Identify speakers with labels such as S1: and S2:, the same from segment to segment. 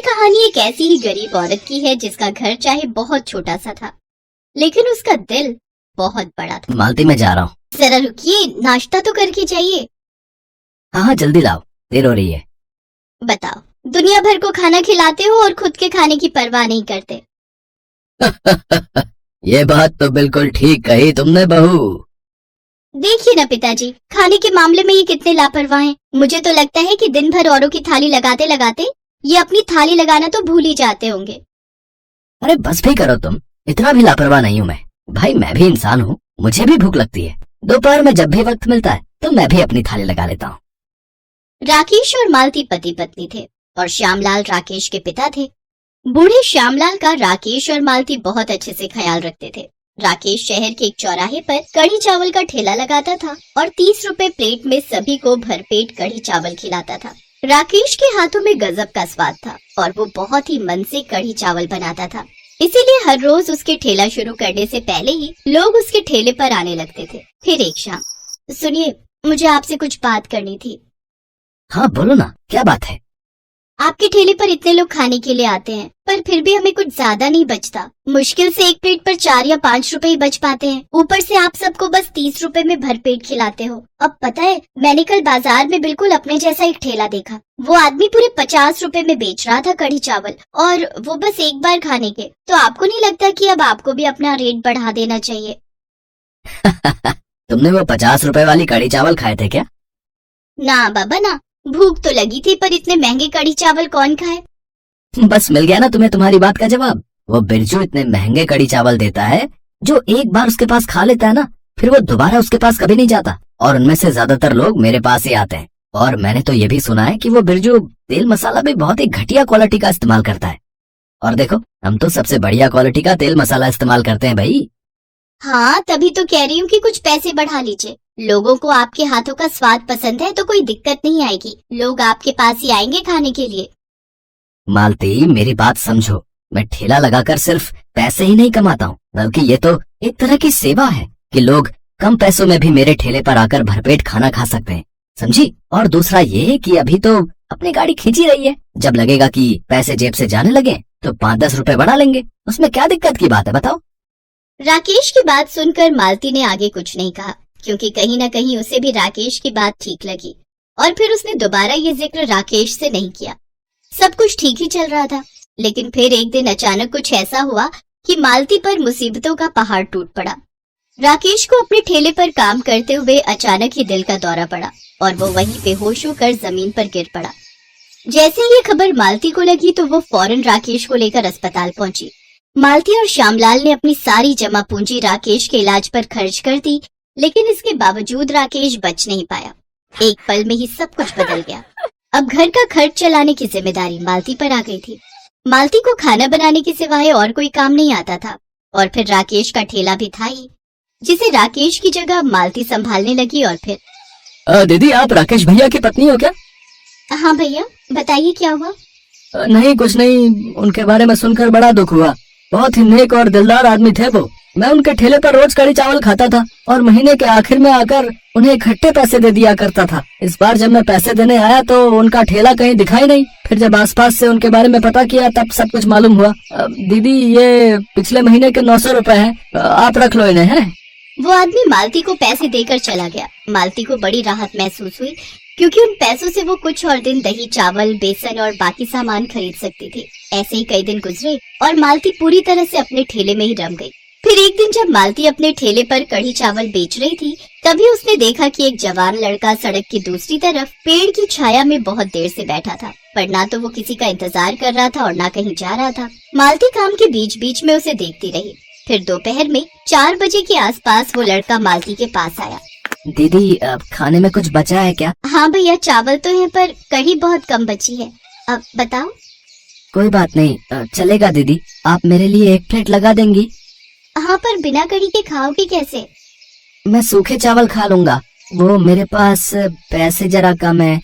S1: कहानी एक ऐसी ही गरीब औरत की है जिसका घर चाहे बहुत छोटा सा था, लेकिन उसका दिल बहुत बड़ा था।
S2: मालती मैं जा रहा हूँ।
S1: जरा रुकिए, नाश्ता तो करके जाइए।
S2: हाँ जल्दी लाओ, देर हो रही है।
S1: बताओ, दुनिया भर को खाना खिलाते हो और खुद के खाने की परवाह नहीं करते।
S2: ये बात तो बिल्कुल ठीक कही तुमने बहू।
S1: देखिए ना पिताजी, खाने के मामले में ये कितने लापरवाह हैं। मुझे तो लगता है कि दिन भर औरों की थाली लगाते लगाते ये अपनी थाली लगाना तो भूल ही जाते होंगे।
S2: अरे बस भी करो तुम, इतना भी लापरवाह नहीं हूँ मैं। भाई मैं भी इंसान हूँ, मुझे भी भूख लगती है। दोपहर में जब भी वक्त मिलता है तो मैं भी अपनी थाली लगा लेता हूँ।
S1: राकेश और मालती पति पत्नी थे और श्यामलाल राकेश के पिता थे। बूढ़े श्यामलाल का राकेश और मालती बहुत अच्छे से ख्याल रखते थे। राकेश शहर के एक चौराहे पर कढ़ी चावल का ठेला लगाता था और 30 रुपए प्लेट में सभी को भरपेट कढ़ी चावल खिलाता था। राकेश के हाथों में गजब का स्वाद था और वो बहुत ही मन से कढ़ी चावल बनाता था, इसीलिए हर रोज उसके ठेला शुरू करने से पहले ही लोग उसके ठेले पर आने लगते थे। फिर एक शाम, सुनिए, मुझे आपसे कुछ बात करनी थी।
S2: हाँ बोलो ना, क्या बात है?
S1: आपके ठेले पर इतने लोग खाने के लिए आते हैं, पर फिर भी हमें कुछ ज्यादा नहीं बचता। मुश्किल से एक प्लेट पर 4 या 5 रुपए ही बच पाते हैं। ऊपर से आप सबको बस 30 रुपए में भरपेट खिलाते हो। अब पता है, मैंने कल बाजार में बिल्कुल अपने जैसा एक ठेला देखा। वो आदमी पूरे 50 रुपए में बेच रहा था कढ़ी चावल, और वो बस एक बार खाने के। तो आपको नहीं लगता कि अब आपको भी अपना रेट बढ़ा देना चाहिए?
S2: तुमने वो 50 रुपए वाली कढ़ी चावल खाए थे क्या?
S1: ना बाबा ना, भूख तो लगी थी, पर इतने महंगे कढ़ी चावल कौन खाए।
S2: बस मिल गया ना तुम्हें तुम्हारी बात का जवाब। वो बिरजू इतने महंगे कढ़ी चावल देता है, जो एक बार उसके पास खा लेता है ना, फिर वो दोबारा उसके पास कभी नहीं जाता। और उनमें से ज्यादातर लोग मेरे पास ही आते हैं। और मैंने तो ये भी सुना है कि वो बिरजू तेल मसाला भी बहुत ही घटिया क्वालिटी का इस्तेमाल करता है। और देखो, हम तो सबसे बढ़िया क्वालिटी का तेल मसाला इस्तेमाल करते हैं भाई।
S1: हाँ, तभी तो कह रही हूँ कि कुछ पैसे बढ़ा लीजिए। लोगों को आपके हाथों का स्वाद पसंद है तो कोई दिक्कत नहीं आएगी। लोग आपके पास ही आएंगे खाने के लिए।
S2: मालती मेरी बात समझो, मैं ठेला लगाकर सिर्फ पैसे ही नहीं कमाता हूँ, बल्कि ये तो एक तरह की सेवा है कि लोग कम पैसों में भी मेरे ठेले पर आकर भरपेट खाना खा सकते हैं, समझी? और दूसरा ये कि अभी तो अपनी गाड़ी खींची रही है, जब लगेगा कि पैसे जेब से जाने लगे तो 5-10 रुपए बढ़ा लेंगे। उसमें क्या दिक्कत की बात है बताओ?
S1: राकेश की बात सुनकर मालती ने आगे कुछ नहीं कहा, क्योंकि कहीं न कहीं उसे भी राकेश की बात ठीक लगी। और फिर उसने दोबारा ये जिक्र राकेश से नहीं किया। सब कुछ ठीक ही चल रहा था, लेकिन फिर एक दिन अचानक कुछ ऐसा हुआ कि मालती पर मुसीबतों का पहाड़ टूट पड़ा। राकेश को अपने ठेले पर काम करते हुए अचानक ही दिल का दौरा पड़ा और वो वहीं बेहोश होकर जमीन पर गिर पड़ा। जैसे ये खबर मालती को लगी तो वो फौरन राकेश को लेकर अस्पताल पहुंची। मालती और श्यामलाल ने अपनी सारी जमा पूंजी राकेश के इलाज पर खर्च कर दी, लेकिन इसके बावजूद राकेश बच नहीं पाया। एक पल में ही सब कुछ बदल गया। अब घर का खर्च चलाने की जिम्मेदारी मालती पर आ गई थी। मालती को खाना बनाने के सिवाय और कोई काम नहीं आता था, और फिर राकेश का ठेला भी था ही, जिसे राकेश की जगह मालती संभालने लगी। और फिर
S2: दीदी, आप राकेश भैया की पत्नी हो क्या?
S1: हाँ भैया, बताइए क्या हुआ?
S2: नहीं कुछ नहीं, उनके बारे में सुनकर बड़ा दुख हुआ। बहुत ही नेक और दिलदार आदमी थे वो। मैं उनके ठेले पर रोज कढ़ी चावल खाता था और महीने के आखिर में आकर उन्हें इकट्ठे पैसे दे दिया करता था। इस बार जब मैं पैसे देने आया तो उनका ठेला कहीं दिखाई नहीं। फिर जब आसपास से उनके बारे में पता किया तब सब कुछ मालूम हुआ। दीदी, ये पिछले महीने के 900 रुपए हैं, आप रख लो इन्हें। है
S1: वो आदमी मालती को पैसे देकर चला गया। मालती को बड़ी राहत महसूस हुई, क्योंकि उन पैसों से वो कुछ और दिन दही, चावल, बेसन और बाकी सामान खरीद सकती थी। ऐसे ही कई दिन गुजरे और मालती पूरी तरह से अपने ठेले में ही रम गई। फिर एक दिन जब मालती अपने ठेले पर कढ़ी चावल बेच रही थी, तभी उसने देखा कि एक जवान लड़का सड़क की दूसरी तरफ पेड़ की छाया में बहुत देर से बैठा था, पर ना तो वो किसी का इंतजार कर रहा था और ना कहीं जा रहा था। मालती काम के बीच बीच में उसे देखती रही। फिर दोपहर में 4 बजे के आसपास वो लड़का मालती के पास आया।
S2: दीदी, खाने में कुछ बचा है क्या?
S1: हाँ भैया, चावल तो है, पर कढ़ी बहुत कम बची है। अब बताओ।
S2: कोई बात नहीं, चलेगा दीदी, आप मेरे लिए 1 प्लेट लगा देंगी?
S1: हाँ, पर बिना कढ़ी के खाओगे कैसे?
S2: मैं सूखे चावल खा लूंगा। वो मेरे पास पैसे जरा कम है,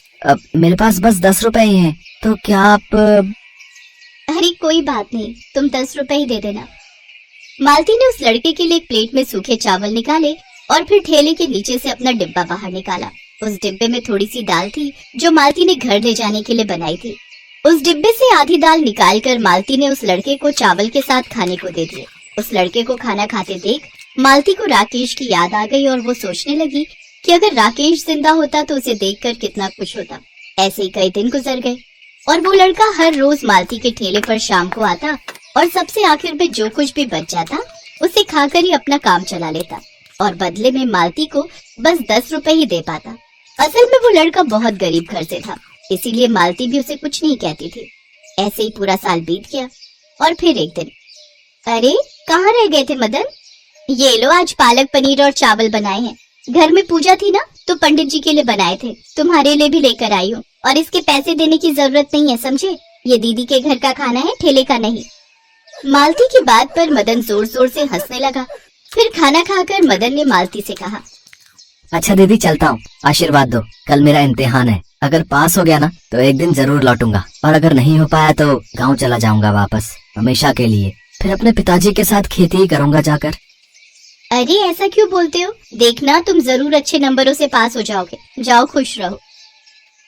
S2: मेरे पास बस 10 रुपए ही हैं, तो क्या आप?
S1: अरे कोई बात नहीं, तुम 10 रुपए ही दे देना। मालती ने उस लड़के के लिए एक प्लेट में सूखे चावल निकाले और फिर ठेले के नीचे से अपना डिब्बा बाहर निकाला। उस डिब्बे में थोड़ी सी दाल थी जो मालती ने घर ले जाने के लिए बनाई थी। उस डिब्बे से आधी दाल निकालकर मालती ने उस लड़के को चावल के साथ खाने को दे दिए। उस लड़के को खाना खाते देख मालती को राकेश की याद आ गई और वो सोचने लगी कि अगर राकेश जिंदा होता तो उसे देखकर कितना खुश होता। ऐसे ही कई दिन गुजर गए और वो लड़का हर रोज मालती के ठेले पर शाम को आता और सबसे आखिर में जो कुछ भी बच जाता उसे खाकर ही अपना काम चला लेता और बदले में मालती को बस 10 रुपए ही दे पाता। असल में वो लड़का बहुत गरीब घर से था, इसीलिए मालती भी उसे कुछ नहीं कहती थी। ऐसे ही पूरा साल बीत गया और फिर एक दिन, अरे कहाँ रह गए थे मदन? ये लो, आज पालक पनीर और चावल बनाए हैं। घर में पूजा थी ना तो पंडित जी के लिए बनाए थे, तुम्हारे लिए भी लेकर आई हूँ। और इसके पैसे देने की जरूरत नहीं है, समझे? ये दीदी के घर का खाना है, ठेले का नहीं। मालती की बात पर मदन जोर जोर से हंसने लगा। फिर खाना खाकर मदन ने मालती से कहा,
S2: अच्छा दीदी चलता हूँ, आशीर्वाद दो। कल मेरा इम्तिहान है, अगर पास हो गया ना तो एक दिन जरूर लौटूंगा, और अगर नहीं हो पाया तो गाँव चला जाऊंगा वापस हमेशा के लिए। फिर अपने पिताजी के साथ खेती ही करूंगा जाकर।
S1: अरे ऐसा क्यों बोलते हो? देखना तुम जरूर अच्छे नंबरों से पास हो जाओगे। जाओ, खुश रहो।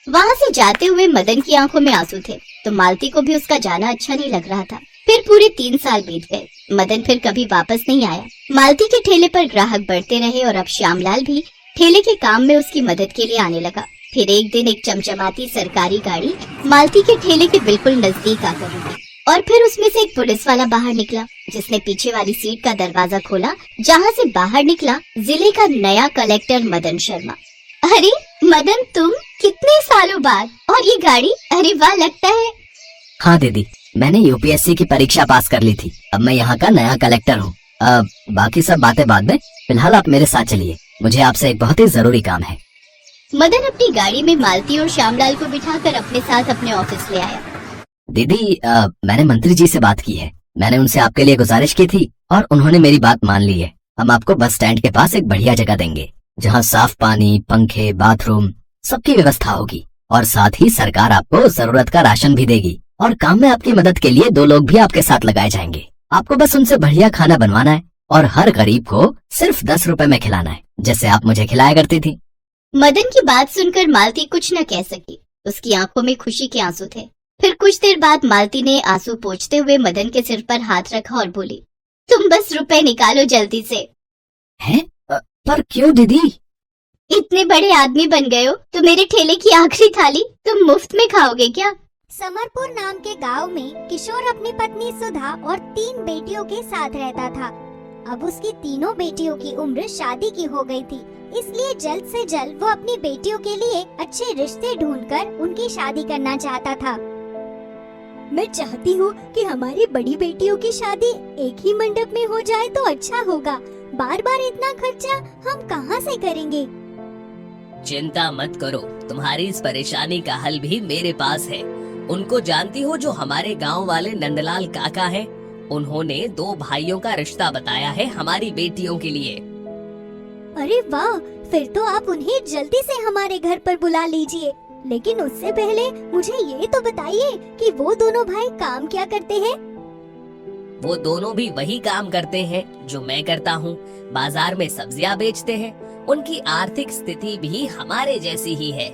S1: वहाँ से जाते हुए मदन की आंखों में आंसू थे, तो मालती को भी उसका जाना अच्छा नहीं लग रहा था। फिर पूरे 3 साल बीत गए। मदन फिर कभी वापस नहीं आया। मालती के ठेले पर ग्राहक बढ़ते रहे और अब श्यामलाल भी ठेले के काम में उसकी मदद के लिए आने लगा। फिर एक दिन एक चमचमाती सरकारी गाड़ी मालती के ठेले के बिल्कुल नजदीक आकर रुकी और फिर उसमें से एक पुलिस वाला बाहर निकला, जिसने पीछे वाली सीट का दरवाजा खोला, जहाँ से बाहर निकला जिले का नया कलेक्टर मदन शर्मा। अरे मदन, तुम कितने सालों बाद, और ये गाड़ी, अरे वाह, लगता है।
S2: हाँ दीदी, मैंने यूपीएससी की परीक्षा पास कर ली थी, अब मैं यहाँ का नया कलेक्टर हूँ। अब बाकी सब बातें बाद में, फिलहाल आप मेरे साथ चलिए, मुझे आपसे एक बहुत ही जरूरी काम है।
S1: मदन अपनी गाड़ी में मालती और श्यामलाल को बिठाकर अपने साथ अपने ऑफिस ले आया।
S2: दीदी मैंने मंत्री जी से बात की है, मैंने उनसे आपके लिए गुजारिश की थी और उन्होंने मेरी बात मान ली है। हम आपको बस स्टैंड के पास एक बढ़िया जगह देंगे, जहाँ साफ पानी, पंखे, बाथरूम, सबकी व्यवस्था होगी, और साथ ही सरकार आपको जरूरत का राशन भी देगी, और काम में आपकी मदद के लिए 2 लोग भी आपके साथ लगाए जाएंगे। आपको बस उनसे बढ़िया खाना बनवाना है और हर गरीब को सिर्फ 10 रुपए में खिलाना है, जैसे आप मुझे खिलाया करती थी।
S1: मदन की बात सुनकर मालती कुछ न कह सकी। उसकी आंखों में खुशी के आंसू थे। फिर कुछ देर बाद मालती ने आंसू पोंछते हुए मदन के सिर पर हाथ रखा और बोली, तुम बस रुपए निकालो जल्दी से।
S2: हैं? पर क्यों दीदी?
S1: इतने बड़े आदमी बन गए हो तो मेरे ठेले की आखिरी थाली तुम मुफ्त में खाओगे क्या?
S3: समरपुर नाम के गांव में किशोर अपनी पत्नी सुधा और 3 बेटियों के साथ रहता था। अब उसकी तीनों बेटियों की उम्र शादी की हो गई थी, इसलिए जल्द से जल्द वो अपनी बेटियों के लिए अच्छे रिश्ते ढूंढकर उनकी शादी करना चाहता था। मैं चाहती हूँ कि हमारी बड़ी बेटियों की शादी एक ही मंडप में हो जाए तो अच्छा होगा। बार बार इतना खर्चा हम कहाँ से करेंगे?
S4: चिंता मत करो, तुम्हारी इस परेशानी का हल भी मेरे पास है। उनको जानती हो जो हमारे गांव वाले नंदलाल काका हैं? उन्होंने 2 भाइयों का रिश्ता बताया है हमारी बेटियों के लिए।
S3: अरे वाह, फिर तो आप उन्हें जल्दी से हमारे घर पर बुला लीजिए। लेकिन उससे पहले मुझे ये तो बताइए कि वो दोनों भाई काम क्या करते हैं?
S4: वो दोनों भी वही काम करते हैं जो मैं करता हूँ, बाजार में सब्जियाँ बेचते हैं। उनकी आर्थिक स्थिति भी हमारे जैसी ही है।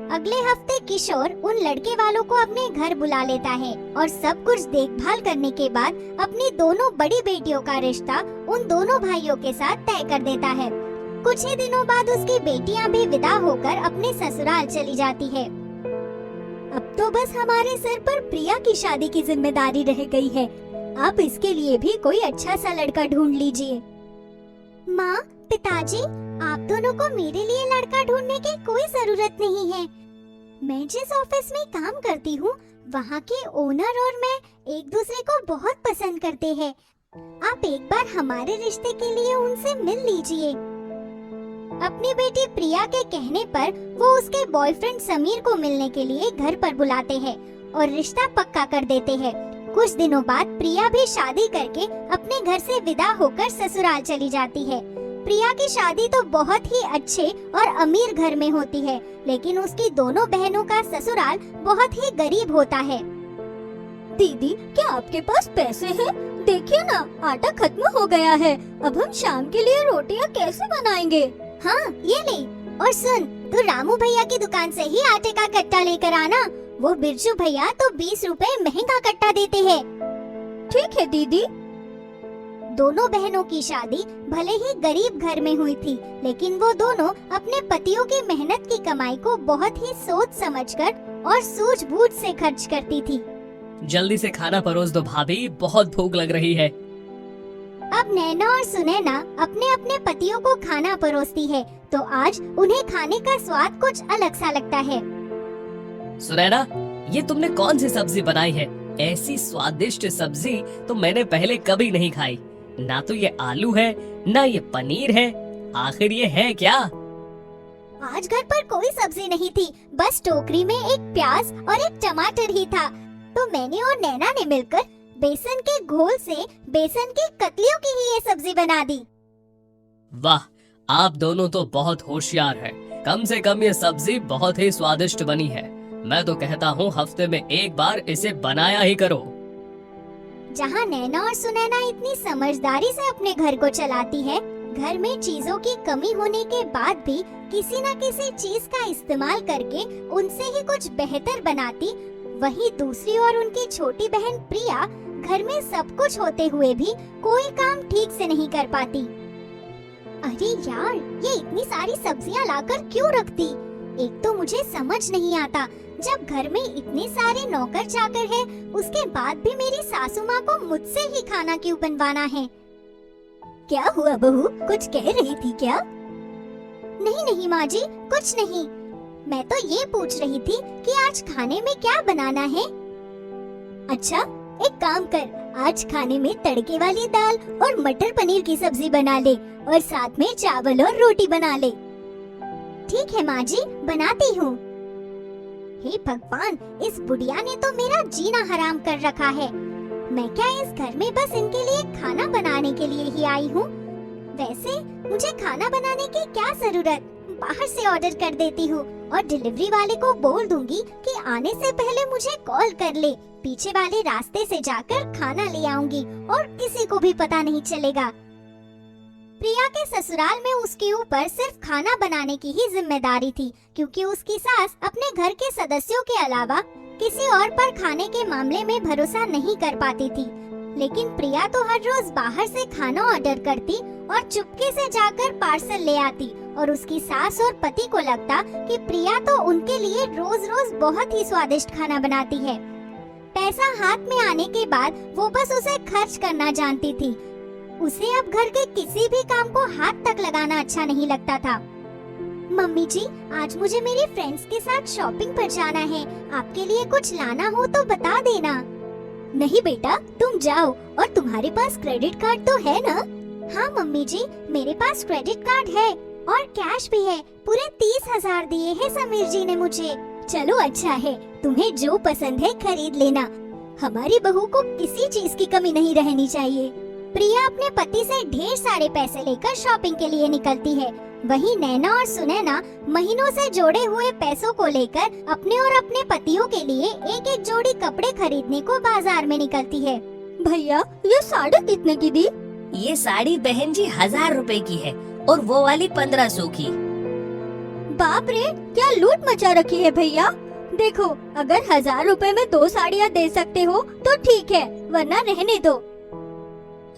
S3: अगले हफ्ते किशोर उन लड़के वालों को अपने घर बुला लेता है और सब कुछ देखभाल करने के बाद अपनी दोनों बड़ी बेटियों का रिश्ता उन दोनों भाइयों के साथ तय कर देता है। कुछ ही दिनों बाद उसकी बेटियां भी विदा होकर अपने ससुराल चली जाती है। अब तो बस हमारे सिर पर प्रिया की शादी की जिम्मेदारी रह गई है। आप इसके लिए भी कोई अच्छा सा लड़का ढूंढ लीजिए। माँ, पिताजी, आप दोनों को मेरे लिए लड़का ढूंढने की कोई जरूरत नहीं है। मैं जिस ऑफिस में काम करती हूँ, वहाँ के ओनर और मैं एक दूसरे को बहुत पसंद करते हैं। आप एक बार हमारे रिश्ते के लिए उनसे मिल लीजिए। अपनी बेटी प्रिया के कहने पर वो उसके बॉयफ्रेंड समीर को मिलने के लिए घर पर बुलाते हैं और रिश्ता पक्का कर देते हैं। कुछ दिनों बाद प्रिया भी शादी करके अपने घर से विदा होकर ससुराल चली जाती है। प्रिया की शादी तो बहुत ही अच्छे और अमीर घर में होती है, लेकिन उसकी दोनों बहनों का ससुराल बहुत ही गरीब होता है। दीदी, क्या आपके पास पैसे हैं? देखिए ना, आटा खत्म हो गया है। अब हम शाम के लिए रोटियां कैसे बनाएंगे? हाँ, ये ले। और सुन, तू रामू भैया की दुकान से ही आटे का कट्टा लेकर आना। वो बिरजू भैया तो 20 रुपए महंगा कट्टा देते हैं। ठीक है दीदी। दोनों बहनों की शादी भले ही गरीब घर में हुई थी, लेकिन वो दोनों अपने पतियों की मेहनत की कमाई को बहुत ही सोच समझकर और सूझबूझ से खर्च करती थी।
S4: जल्दी से खाना परोस दो भाभी, बहुत भूख लग रही है।
S3: अब नैना और सुनैना अपने अपने पतियों को खाना परोसती है, तो आज उन्हें खाने का स्वाद कुछ अलग सा लगता है।
S4: सुनैना, ये तुमने कौन सी सब्जी बनाई है? ऐसी स्वादिष्ट सब्जी तो मैंने पहले कभी नहीं खाई। ना तो ये आलू है, ना ये पनीर है, आखिर ये है क्या?
S3: आज घर पर कोई सब्जी नहीं थी, बस टोकरी में एक प्याज और एक टमाटर ही था। तो मैंने और नैना ने मिलकर बेसन के घोल से बेसन की कतलियों की ही ये सब्जी बना दी।
S4: वाह, आप दोनों तो बहुत होशियार हैं। कम से कम ये सब्जी बहुत ही स्वादिष्ट बनी है। मैं तो कहता हूँ हफ्ते में एक बार इसे बनाया ही करो।
S3: जहाँ नैना और सुनैना इतनी समझदारी से अपने घर को चलाती है, घर में चीजों की कमी होने के बाद भी किसी न किसी चीज का इस्तेमाल करके उनसे ही कुछ बेहतर बनाती, वहीं दूसरी ओर उनकी छोटी बहन प्रिया घर में सब कुछ होते हुए भी कोई काम ठीक से नहीं कर पाती। अरे यार, ये इतनी सारी सब्जियां लाकर क्यों रखती? एक तो मुझे समझ नहीं आता, जब घर में इतने सारे नौकर चाकर हैं, उसके बाद भी मेरी सासू माँ को मुझसे ही खाना क्यों बनवाना है? क्या हुआ बहू, कुछ कह रही थी क्या? नहीं नहीं माँ जी, कुछ नहीं। मैं तो ये पूछ रही थी कि आज खाने में क्या बनाना है। अच्छा, एक काम कर, आज खाने में तड़के वाली दाल और मटर पनीर की सब्जी बना ले और साथ में चावल और रोटी बना ले। ठीक है माँ जी, बनाती हूँ। हे भगवान, इस बुढ़िया ने तो मेरा जीना हराम कर रखा है। मैं क्या इस घर में बस इनके लिए खाना बनाने के लिए ही आई हूँ? वैसे मुझे खाना बनाने की क्या जरूरत, बाहर से ऑर्डर कर देती हूँ और डिलीवरी वाले को बोल दूंगी कि आने से पहले मुझे कॉल कर ले। पीछे वाले रास्ते से जाकर खाना ले आऊंगी और किसी को भी पता नहीं चलेगा। प्रिया के ससुराल में उसके ऊपर सिर्फ खाना बनाने की ही जिम्मेदारी थी, क्योंकि उसकी सास अपने घर के सदस्यों के अलावा किसी और पर खाने के मामले में भरोसा नहीं कर पाती थी। लेकिन प्रिया तो हर रोज बाहर से खाना ऑर्डर करती और चुपके से जाकर पार्सल ले आती, और उसकी सास और पति को लगता कि प्रिया तो उनके लिए रोज रोज बहुत ही स्वादिष्ट खाना बनाती है। पैसा हाथ में आने के बाद वो बस उसे खर्च करना जानती थी। उसे अब घर के किसी भी काम को हाथ तक लगाना अच्छा नहीं लगता था। मम्मी जी, आज मुझे मेरी फ्रेंड्स के साथ शॉपिंग पर जाना है, आपके लिए कुछ लाना हो तो बता देना। नहीं बेटा, तुम जाओ, और तुम्हारे पास क्रेडिट कार्ड तो है ना? हाँ मम्मी जी, मेरे पास क्रेडिट कार्ड है और कैश भी है। पूरे 30,000 दिए हैं समीर जी ने मुझे। चलो अच्छा है, तुम्हें जो पसंद है खरीद लेना। हमारी बहू को किसी चीज की कमी नहीं रहनी चाहिए। प्रिया अपने पति से ढेर सारे पैसे लेकर शॉपिंग के लिए निकलती है। वहीं नैना और सुनैना महीनों से जोड़े हुए पैसों को लेकर अपने और अपने पतियों के लिए एक एक जोड़ी कपड़े खरीदने को बाजार में निकलती है। भैया, ये साड़ी कितने की दी?
S4: ये साड़ी बहन जी 1000 रुपए की है और वो वाली 1500 की।
S3: बाप रे, क्या लूट मचा रखी है भैया। देखो, अगर 1000 रुपए में 2 साड़ियाँ दे सकते हो तो ठीक है, वरना रहने दो।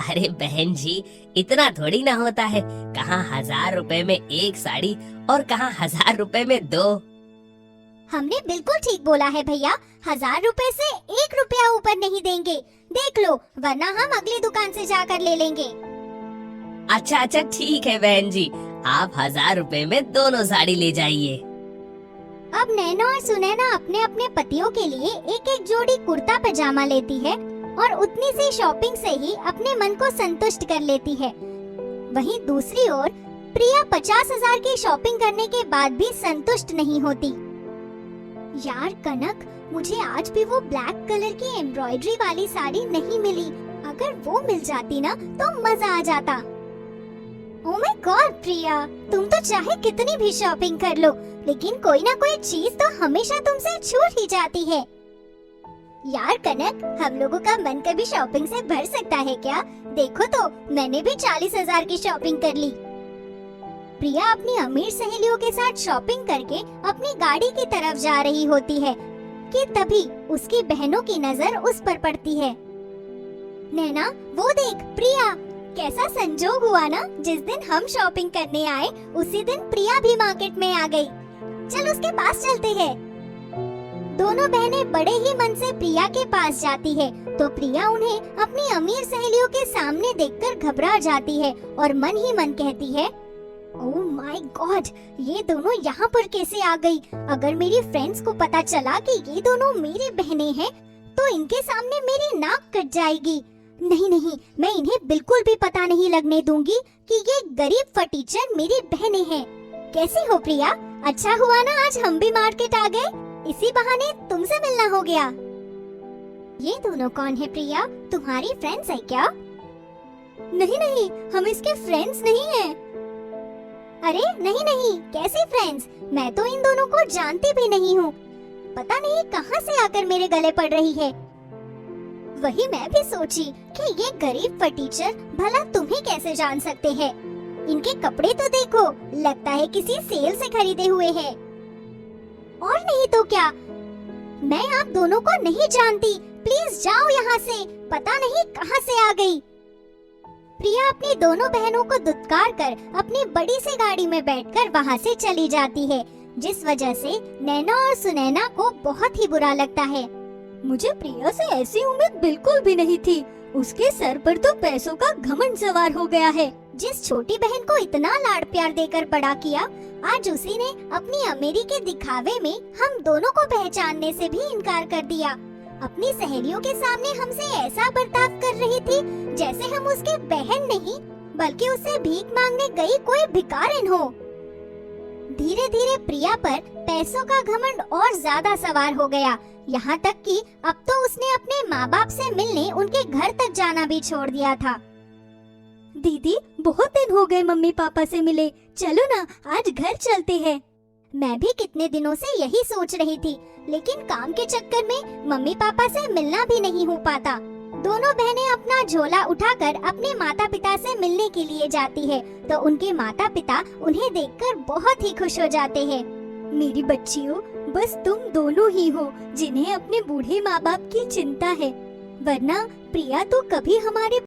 S4: अरे बहन जी, इतना थोड़ी ना होता है। कहाँ 1000 रुपए में एक साड़ी और कहाँ 1000 रुपए में 2।
S3: हमने बिल्कुल ठीक बोला है भैया, 1000 रुपए से 1 रुपया ऊपर नहीं देंगे। देख लो, वरना हम अगली दुकान से जाकर ले लेंगे।
S4: अच्छा ठीक है बहन जी, आप 1000 रुपए में दोनों साड़ी ले जाइए।
S3: अब नैना और सुनैना अपने अपने पतियों के लिए एक एक जोड़ी कुर्ता पजामा लेती है और उतनी सी शॉपिंग से ही अपने मन को संतुष्ट कर लेती है। वहीं दूसरी ओर प्रिया 50,000 की शॉपिंग करने के बाद भी संतुष्ट नहीं होती। यार कनक, मुझे आज भी वो ब्लैक कलर की एम्ब्रॉयडरी वाली साड़ी नहीं मिली। अगर वो मिल जाती ना तो मजा आ जाता। ओह माय गॉड प्रिया, तुम तो चाहे कितनी भी शॉपिंग कर लो, लेकिन कोई ना कोई चीज तो हमेशा तुमसे छूट ही जाती है। यार कनक, हम लोगों का मन कभी शॉपिंग से भर सकता है क्या? देखो तो, मैंने भी 40,000 की शॉपिंग कर ली। प्रिया अपनी अमीर सहेलियों के साथ शॉपिंग करके अपनी गाड़ी की तरफ जा रही होती है। कि तभी उसकी बहनों की नजर उस पर पड़ती है। नैना, वो देख प्रिया, कैसा संजोग हुआ ना, जिस दिन हम शॉपिंग करने आए उसी दिन प्रिया भी मार्केट में आ गई। चल उसके पास चलते हैं। दोनों बहनें बड़े ही मन से प्रिया के पास जाती है तो प्रिया उन्हें अपनी अमीर सहेलियों के सामने देखकर घबरा जाती है और मन ही मन कहती है, ओह माय गॉड, ये दोनों यहाँ पर कैसे आ गई? अगर मेरी फ्रेंड्स को पता चला कि ये दोनों मेरी बहनें हैं तो इनके सामने मेरी नाक कट जाएगी। नहीं नहीं, मैं इन्हें बिल्कुल भी पता नहीं लगने दूंगी कि ये गरीब फटीचर मेरी बहनें हैं। कैसी हो प्रिया? अच्छा हुआ ना आज हम भी मार्केट आ गए, इसी बहाने तुमसे मिलना हो गया। ये दोनों कौन है प्रिया? तुम्हारी फ्रेंड्स है क्या? नहीं नहीं, हम इसके फ्रेंड्स नहीं हैं। अरे नहीं नहीं, कैसी फ्रेंड्स? मैं तो इन दोनों को जानती भी नहीं हूँ। पता नहीं कहाँ से आकर मेरे गले पड़ रही है। वही मैं भी सोची कि ये गरीब फटीचर भला तुम्हें कैसे जान सकते हैं। इनके कपड़े तो देखो, लगता है किसी सेल से खरीदे हुए हैं। और नहीं तो क्या, मैं आप दोनों को नहीं जानती, प्लीज जाओ यहाँ से, पता नहीं कहाँ से आ गई। प्रिया अपनी दोनों बहनों को दुत्कार कर अपनी बड़ी सी गाड़ी में बैठकर वहाँ से चली जाती है, जिस वजह से नैना और सुनैना को बहुत ही बुरा लगता है। मुझे प्रिया से ऐसी उम्मीद बिल्कुल भी नहीं थी। उसके सर पर तो पैसों का घमंड सवार हो गया है। जिस छोटी बहन को इतना लाड़ प्यार देकर बड़ा किया, आज उसी ने अपनी अमीरी के दिखावे में हम दोनों को पहचानने से भी इनकार कर दिया। अपनी सहेलियों के सामने हमसे ऐसा बर्ताव कर रही थी जैसे हम उसकी बहन नहीं बल्कि उससे भीख मांगने गई कोई भिखारिन हो। धीरे धीरे प्रिया पर पैसों का घमंड और ज्यादा सवार हो गया, यहाँ तक कि अब तो उसने अपने माँ बाप से मिलने उनके घर तक जाना भी छोड़ दिया था। दीदी, बहुत दिन हो गए मम्मी पापा से मिले, चलो ना आज घर चलते हैं। मैं भी कितने दिनों से यही सोच रही थी, लेकिन काम के चक्कर में मम्मी पापा से मिलना भी नहीं हो पाता। दोनों बहनें अपना झोला उठाकर अपने माता पिता से मिलने के लिए जाती है तो उनके माता पिता उन्हें देखकर बहुत ही खुश हो जाते हैं। मेरी बच्चियों, बस तुम दोनों ही हो जिन्हें अपने बूढ़े माँ बाप की चिंता है, वरना प्रिया तो कभी हमारे